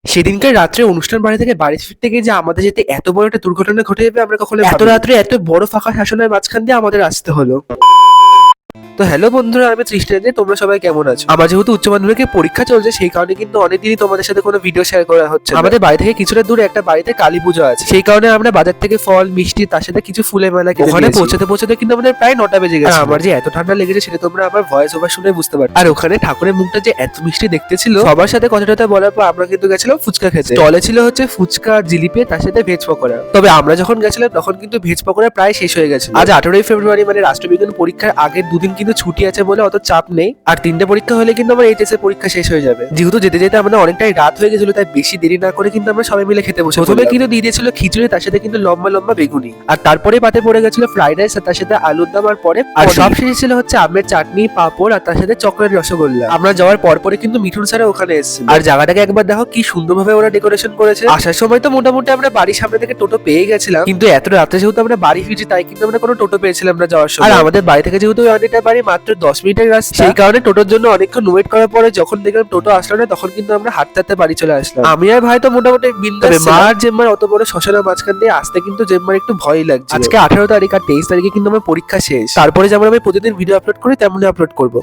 সেদিনকার রাত্রে অনুষ্ঠান বাড়ি থেকে বাড়ি ফিরতে গিয়ে যে আমাদের যেতে এত বড় একটা দুর্ঘটনা ঘটে যাবে আমরা কখনো এত রাত্রে এত বড় ফাঁকা শাসনের মাঝখান দিয়ে আমাদের আসতে হলো। তো হ্যালো বন্ধুরা, আমি তৃষ্ণা দে। তোমরা সবাই কেমন আছো? আমার যেহেতু উচ্চ মাধ্যমিকের পরীক্ষা চলছে, সেই কারণে কিন্তু অনেকদিনই তোমাদের সাথে কোনো ভিডিও শেয়ার করা হচ্ছে না। আমাদের বাড়ি থেকে কিছুটা দূরে একটা বাড়িতে কালী পুজো আছে, সেই কারণে আমরা বাজার থেকে ফল মিষ্টি তার সাথে কিছু ফুলের মেলা কিনে ওখানে পৌঁছাতে পৌঁছাতে কিন্তু আমাদের প্রায় 9টা বেজে গেছে। আর আমার যে এত ঠান্ডা লেগেছে সেটা তোমরা আমার ভয়েস ওভার শুনে বুঝতে পারো। আর ওখানে ঠাকুরের মুখটা যে এত মিষ্টি দেখতে ছিল, সবার সাথে কথা টথা বলার পর আমরা কিন্তু গেছিলাম ফুচকা খেতে। স্টলে ছিল হচ্ছে ফুচকা আর জিলিপি, তার সাথে ভেজ পকোড়া। তবে আমরা যখন গেছিলাম তখন কিন্তু ভেজ পকোড়া প্রায় শেষ হয়ে গেছে। আজ 18ই ফেব্রুয়ারি, মানে রাষ্ট্রবিজ্ঞান পরীক্ষার আগের দুদিন কিন্তু ছুটি আছে বলে অত চাপ নেই। আর 3টে পরীক্ষা হলে কিন্তু আমার এইচএস এর পরীক্ষা শেষ হয়ে যাবে। যেহেতু যেতে যেতে আমাদের অনেকটাই রাত হয়ে গেছিল, তাই বেশি দেরি না করে কিন্তু আমরা সবাই মিলে খেতে বসে। প্রথমে কিন্তু দিয়ে দিয়েছিল খিচুড়ি, তার সাথে কিন্তু লম্বা লম্বা বেগুনি, আর তারপরে পাতে পড়ে গেছিল ফ্রাইড রাইস, আর তার সাথে আলুর দম, আর পরে আর সব শেষে ছিল হচ্ছে আমের চাটনি, পাঁপড়, আর তার সাথে চকলেট রসগোল্লা। আমরা যাওয়ার পরে কিন্তু মিঠুন স্যার ওখানে এসেছিল। আর জায়গাটাকে একবার দেখো কি সুন্দরভাবে ওরা ডেকোরেশন করেছে। আসার সময় তো মোটামুটি আমরা বাড়ির সামনে থেকে টোটো পেয়ে গেছিলাম, কিন্তু এত রাতে যেহেতু আমরা বাড়ি ফিরছি তাই কিন্তু আমরা কোনো টোটো পেয়েছিলাম না যাওয়ার সময়। আর আমাদের বাড়ি থেকে যেহেতু অনেকটা বাড়ি মাত্র 10 মিনিটের রাস্তা, সেই কারণে টোটোর জন্য অনেকক্ষণ ওয়েট করার পরে যখন দেখলাম টোটো আসলো না, তখন কিন্তু আমরা হাঁটতে হাঁটতে বাড়ি চলে আসলাম। আমি আর ভাই তো মোটামুটি বিন্দাস। মা আর জেম্মার অত বড় শ্মশানের মাঝখান দিয়ে আসতে কিন্তু জেম্মার একটু ভয়ই লাগছে। আজকে 18 তারিখ, আর 23 তারিখে কিন্তু আমার পরীক্ষা শেষ। তারপরে যেমন আমি প্রতিদিন ভিডিও আপলোড করি তেমনই আপলোড করবো।